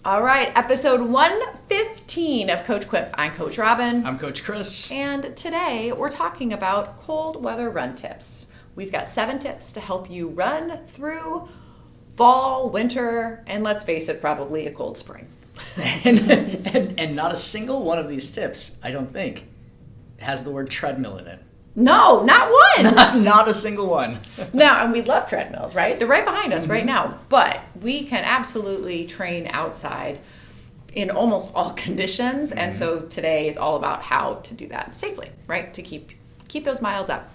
All right, episode 115 of Coach Quip. I'm Coach Robyn. I'm Coach Chris. And today we're talking about cold weather run tips. We've got 7 tips to help you run through fall, winter, and let's face it, probably a cold spring. and not a single one of these tips, I don't think, has the word treadmill in it. No, not one. Not a single one. No, and we love treadmills, right? They're right behind us right now. But we can absolutely train outside in almost all conditions. And so today is all about how to do that safely, right? To keep those miles up.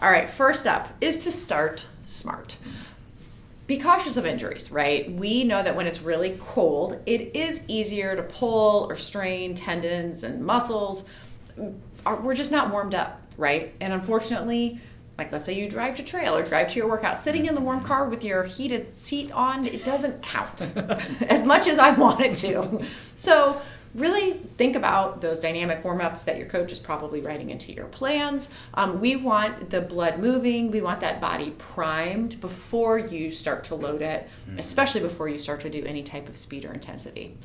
All right, first up is to start smart. Be cautious of injuries, right? We know that when it's really cold, it is easier to pull or strain tendons and muscles. We're just not warmed up. Right? And unfortunately, like let's say you drive to trail or drive to your workout, sitting in the warm car with your heated seat on, it doesn't count as much as I want it to. So really think about those dynamic warm-ups that your coach is probably writing into your plans. We want the blood moving. We want that body primed before you start to load it, especially before you start to do any type of speed or intensity.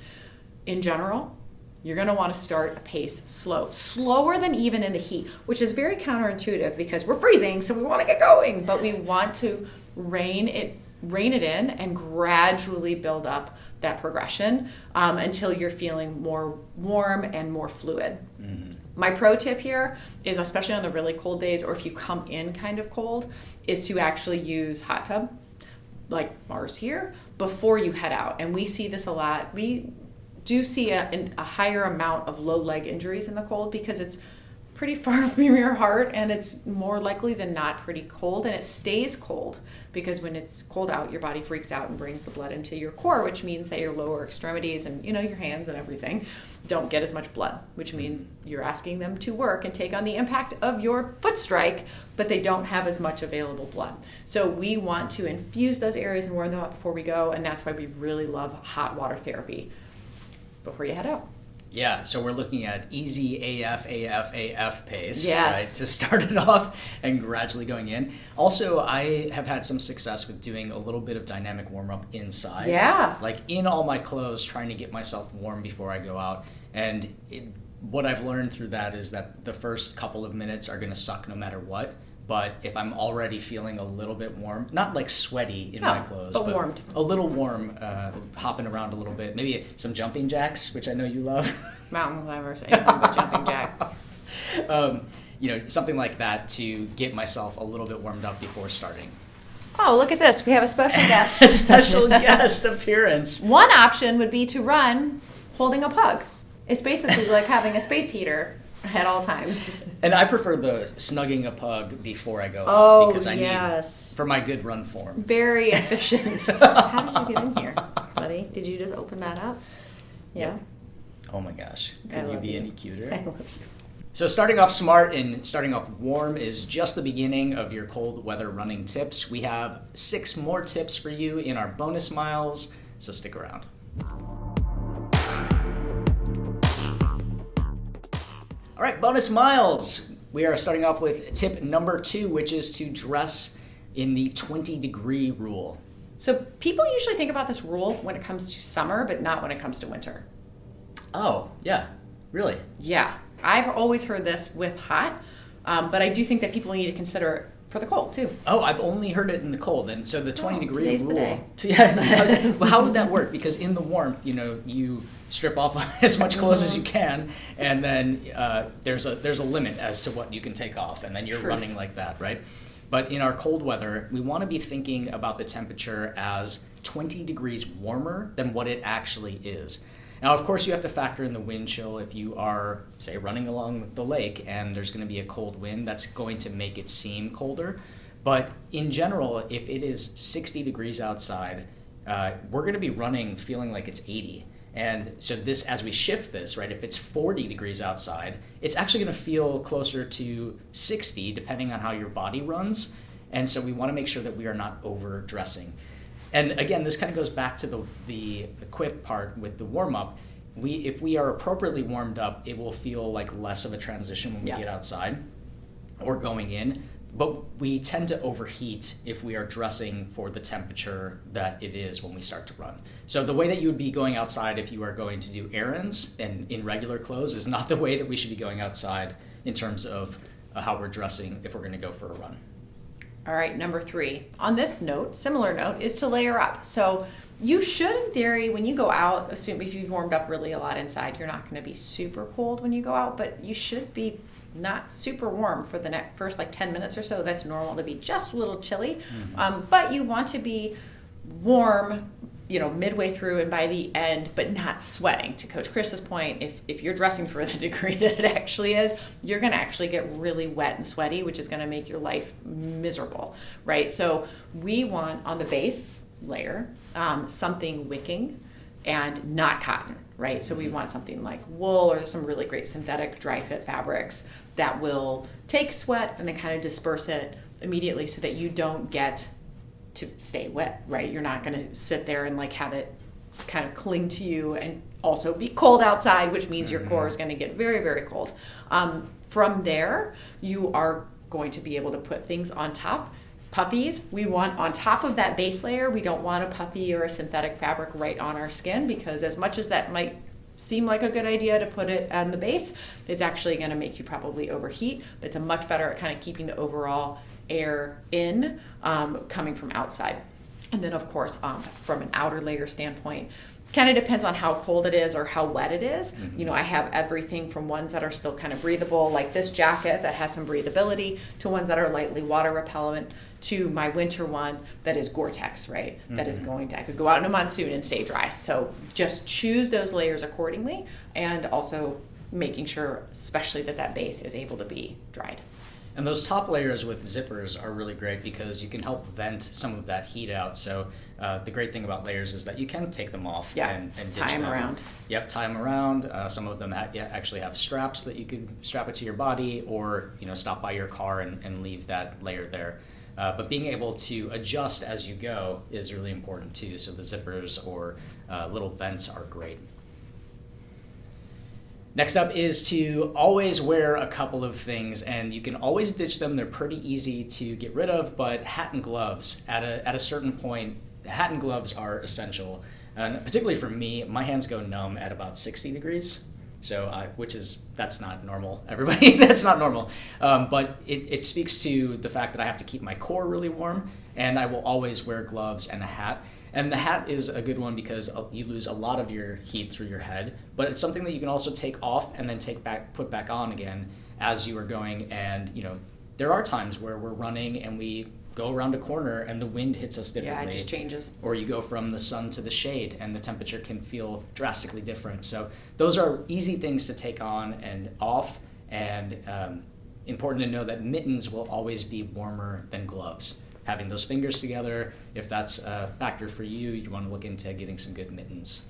In general, you're going to want to start a pace slower than even in the heat, which is very counterintuitive because we're freezing, so we want to get going, but we want to rein it in and gradually build up that progression until you're feeling more warm and more fluid. Mm-hmm. My pro tip here is, especially on the really cold days, or if you come in kind of cold, is to actually use hot tub, like ours here, before you head out. And we see this a lot. We do see a higher amount of low leg injuries in the cold because it's pretty far from your heart and it's more likely than not pretty cold, and it stays cold because when it's cold out, your body freaks out and brings the blood into your core, which means that your lower extremities and your hands and everything don't get as much blood, which means you're asking them to work and take on the impact of your foot strike, but they don't have as much available blood. So we want to infuse those areas and warm them up before we go, and that's why we really love hot water therapy before you head out. Yeah, so we're looking at easy AF pace, yes, right, to start it off and gradually going in. Also, I have had some success with doing a little bit of dynamic warm-up inside. Yeah. Like in all my clothes, trying to get myself warm before I go out. And what I've learned through that is that the first couple of minutes are going to suck no matter what. But if I'm already feeling a little bit warm, not like sweaty in my clothes, but warmed. A little warm, hopping around a little bit, maybe some jumping jacks, which I know you love. Mountain climbers, anything but jumping jacks. Something like that to get myself a little bit warmed up before starting. Oh, look at this. We have a special guest. A special guest appearance. One option would be to run holding a pug. It's basically like having a space heater at all times. And I prefer the snugging a pug before I go out because I need for my good run form. Very efficient. How did you get in here, buddy? Did you just open that up? Yeah. Yep. Oh my gosh. Could you be any cuter? I love you. So starting off smart and starting off warm is just the beginning of your cold weather running tips. We have 6 more tips for you in our bonus miles, so stick around. All right, bonus miles. We are starting off with tip number 2, which is to dress in the 20-degree rule. So people usually think about this rule when it comes to summer, but not when it comes to winter. Oh, yeah. Really? Yeah. I've always heard this with hot, but I do think that people need to consider it for the cold, too. Oh, I've only heard it in the cold, and so the 20-degree today's rule. The day. Yeah, well, how would that work? Because in the warmth, you strip off as much clothes as you can, and then there's a limit as to what you can take off, and then you're running like that, right? But in our cold weather, we want to be thinking about the temperature as 20 degrees warmer than what it actually is. Now, of course, you have to factor in the wind chill. If you are, say, running along the lake and there's going to be a cold wind, that's going to make it seem colder. But in general, if it is 60 degrees outside, we're going to be running feeling like it's 80. And so this, as we shift this, right, if it's 40 degrees outside, it's actually going to feel closer to 60, depending on how your body runs. And so we want to make sure that we are not overdressing. And again, this kind of goes back to the quip part with the warm-up. If we are appropriately warmed up, it will feel like less of a transition when we get outside or going in. But we tend to overheat if we are dressing for the temperature that it is when we start to run. So the way that you would be going outside if you are going to do errands and in regular clothes is not the way that we should be going outside in terms of how we're dressing if we're going to go for a run. All right, number 3. On this note, similar note, is to layer up. So you should, in theory, when you go out, assume if you've warmed up really a lot inside, you're not going to be super cold when you go out, but you should be not super warm for the first 10 minutes or so. That's normal to be just a little chilly. But you want to be warm, midway through and by the end, but not sweating. To Coach Chris's point, if you're dressing for the degree that it actually is, you're going to actually get really wet and sweaty, which is going to make your life miserable, right? So we want on the base layer something wicking and not cotton, right? So we want something like wool or some really great synthetic dry fit fabrics that will take sweat and then kind of disperse it immediately so that you don't get to stay wet, right? You're not going to sit there and have it kind of cling to you and also be cold outside, which means your core is going to get very, very cold. From there, you are going to be able to put things on top. Puffies, we want on top of that base layer. We don't want a puffy or a synthetic fabric right on our skin, because as much as that might seem like a good idea to put it on the base, it's actually going to make you probably overheat. But it's a much better at kind of keeping the overall air in coming from outside. And then of course from an outer layer standpoint, kind of depends on how cold it is or how wet it is. I have everything from ones that are still kind of breathable, like this jacket that has some breathability, to ones that are lightly water repellent, to my winter one that is Gore-Tex, right? That is I could go out in a monsoon and stay dry. So just choose those layers accordingly, and also making sure especially that base is able to be dried. And those top layers with zippers are really great because you can help vent some of that heat out. So the great thing about layers is that you can take them off and ditch tie them around. Yep, tie them around. Some of them actually have straps that you could strap it to your body, or stop by your car and leave that layer there. But being able to adjust as you go is really important too. So the zippers or little vents are great. Next up is to always wear a couple of things, and you can always ditch them. They're pretty easy to get rid of, but hat and gloves. At a certain point, hat and gloves are essential. And particularly for me, my hands go numb at about 60 degrees. So, that's not normal, everybody. That's not normal. But it speaks to the fact that I have to keep my core really warm, and I will always wear gloves and a hat. And the hat is a good one because you lose a lot of your heat through your head, but it's something that you can also take off and then put back on again as you are going. And there are times where we're running and we go around a corner and the wind hits us differently. Yeah, it just changes. Or you go from the sun to the shade and the temperature can feel drastically different. So those are easy things to take on and off, and important to know that mittens will always be warmer than gloves. Having those fingers together, if that's a factor for you, you want to look into getting some good mittens.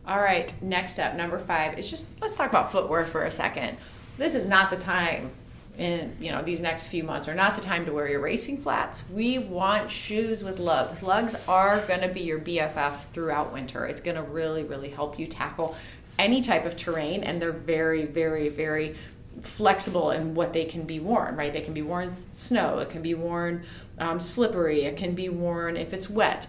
All right, next up, number 5, is let's talk about footwear for a second. This is not the time in these next few months are not the time to wear your racing flats. We want shoes with lugs. Lugs are going to be your BFF throughout winter. It's going to really, really help you tackle any type of terrain, and they're very, very, very flexible in what they can be worn, right? They can be worn snow, it can be worn slippery, it can be worn if it's wet.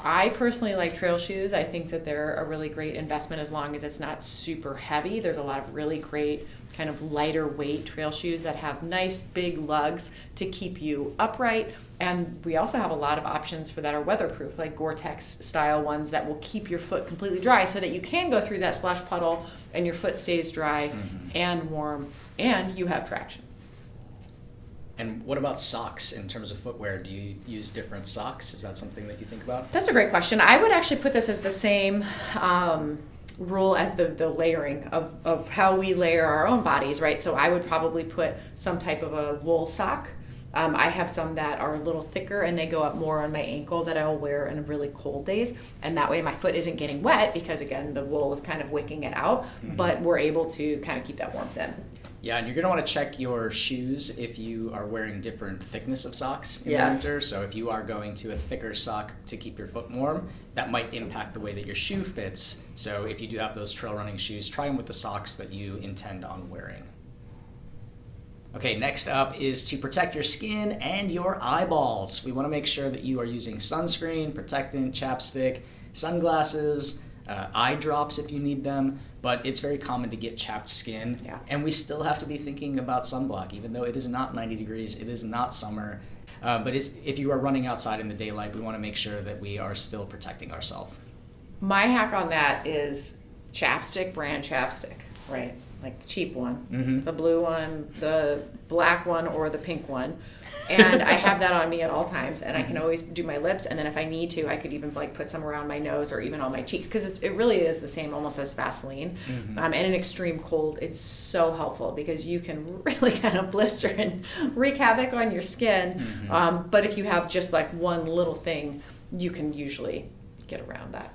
I personally like trail shoes. I think that they're a really great investment as long as it's not super heavy. There's a lot of really great kind of lighter weight trail shoes that have nice big lugs to keep you upright. And we also have a lot of options for that are weatherproof, like Gore-Tex style ones that will keep your foot completely dry so that you can go through that slush puddle and your foot stays dry and warm and you have traction. And what about socks in terms of footwear? Do you use different socks? Is that something that you think about? That's a great question. I would actually put this as the same rule as the layering of how we layer our own bodies, right? So I would probably put some type of a wool sock. I have some that are a little thicker and they go up more on my ankle that I'll wear in really cold days. And that way my foot isn't getting wet because, again, the wool is kind of wicking it out, but we're able to kind of keep that warmth in. Yeah, and you're going to want to check your shoes if you are wearing different thickness of socks in the winter. So if you are going to a thicker sock to keep your foot warm, that might impact the way that your shoe fits. So if you do have those trail running shoes, try them with the socks that you intend on wearing. Okay, next up is to protect your skin and your eyeballs. We want to make sure that you are using sunscreen, protectant, chapstick, sunglasses, eye drops if you need them, but it's very common to get chapped skin. Yeah. And we still have to be thinking about sunblock, even though it is not 90 degrees, it is not summer. But if you are running outside in the daylight, we want to make sure that we are still protecting ourselves. My hack on that is chapstick, brand chapstick, right? Like the cheap one, the blue one, the black one, or the pink one. And I have that on me at all times, and I can always do my lips, and then if I need to, I could even like put some around my nose or even on my cheeks, because it really is the same almost as Vaseline. And in extreme cold, it's so helpful because you can really kind of blister and wreak havoc on your skin. But if you have just like one little thing, you can usually get around that.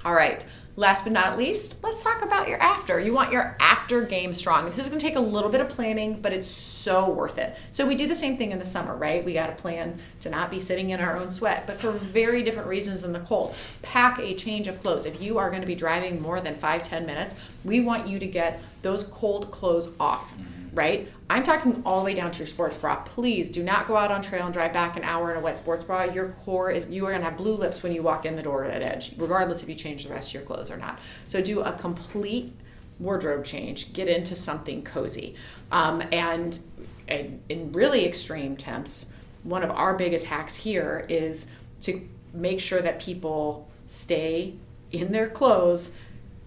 All right. Last but not least, let's talk about your after. You want your after game strong. This is going to take a little bit of planning, but it's so worth it. So we do the same thing in the summer, right? We got to plan to not be sitting in our own sweat, but for very different reasons in the cold. Pack a change of clothes. If you are going to be driving more than 5-10 minutes, we want you to get those cold clothes off. Right? I'm talking all the way down to your sports bra. Please do not go out on trail and drive back an hour in a wet sports bra. You are going to have blue lips when you walk in the door at Edge, regardless if you change the rest of your clothes or not. So do a complete wardrobe change. Get into something cozy. And in really extreme temps, one of our biggest hacks here is to make sure that people stay in their clothes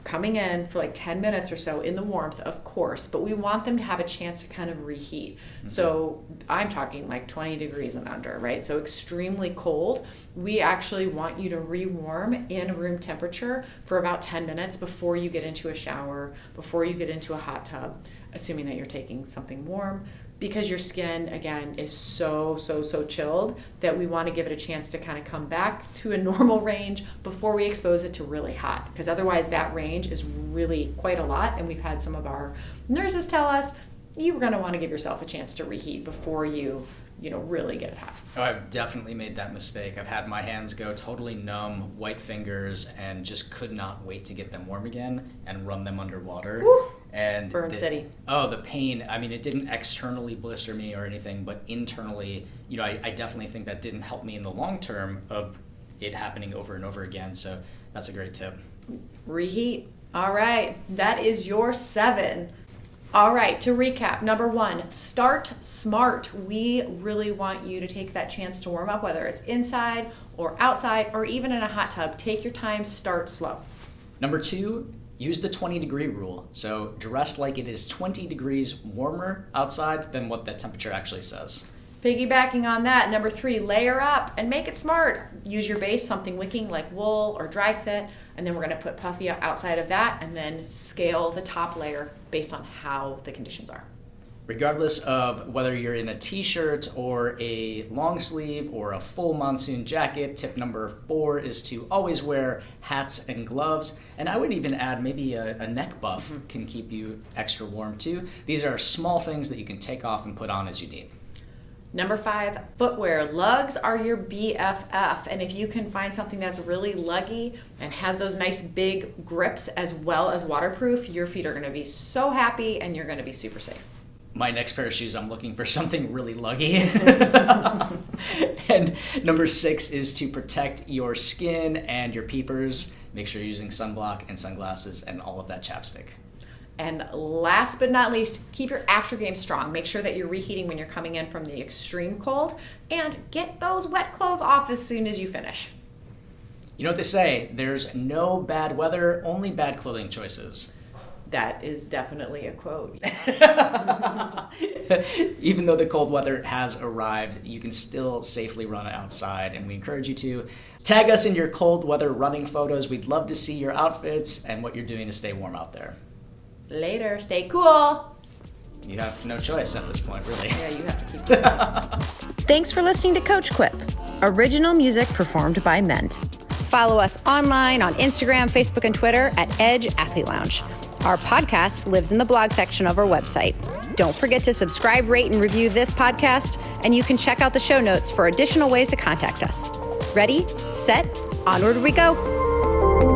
coming in for like 10 minutes or so in the warmth, of course, but we want them to have a chance to kind of reheat. So I'm talking like 20 degrees and under, right? So extremely cold. We actually want you to rewarm in room temperature for about 10 minutes before you get into a shower, before you get into a hot tub, assuming that you're taking something warm, because your skin, again, is so chilled that we want to give it a chance to kind of come back to a normal range before we expose it to really hot, because otherwise that range is really quite a lot, and we've had some of our nurses tell us you're going to want to give yourself a chance to reheat before you really get it hot. Oh, I've definitely made that mistake. I've had my hands go totally numb, white fingers, and just could not wait to get them warm again and run them underwater. Woo! And Burn City. Oh, the pain. I mean, it didn't externally blister me or anything, but internally, I definitely think that didn't help me in the long term of it happening over and over again. So that's a great tip. Reheat. All right. That is your 7. All right, to recap, number 1, start smart. We really want you to take that chance to warm up, whether it's inside or outside or even in a hot tub. Take your time, start slow. Number 2, use the 20-degree rule. So dress like it is 20 degrees warmer outside than what the temperature actually says. Piggybacking on that, number 3, layer up and make it smart. Use your base, something wicking like wool or dry fit, and then we're going to put puffy outside of that and then scale the top layer based on how the conditions are. Regardless of whether you're in a t-shirt or a long sleeve or a full monsoon jacket, tip number 4 is to always wear hats and gloves. And I would even add maybe a neck buff can keep you extra warm too. These are small things that you can take off and put on as you need. Number 5, footwear. Lugs are your BFF, and if you can find something that's really luggy and has those nice big grips as well as waterproof, your feet are going to be so happy and you're going to be super safe. My next pair of shoes, I'm looking for something really luggy. And number 6 is to protect your skin and your peepers. Make sure you're using sunblock and sunglasses and all of that chapstick. And last but not least, keep your after game strong. Make sure that you're reheating when you're coming in from the extreme cold, and get those wet clothes off as soon as you finish. You know what they say, there's no bad weather, only bad clothing choices. That is definitely a quote. Even though the cold weather has arrived, you can still safely run outside, and we encourage you to tag us in your cold weather running photos. We'd love to see your outfits and what you're doing to stay warm out there. Later. Stay cool. You have no choice at this point, really. Yeah, you have to keep this up. Thanks for listening to Coach Quip. Original music performed by Mend. Follow us online on Instagram, Facebook, and Twitter at Edge Athlete Lounge. Our podcast lives in the blog section of our website. Don't forget to subscribe, rate, and review this podcast, and you can check out the show notes for additional ways to contact us. Ready, set, onward we go.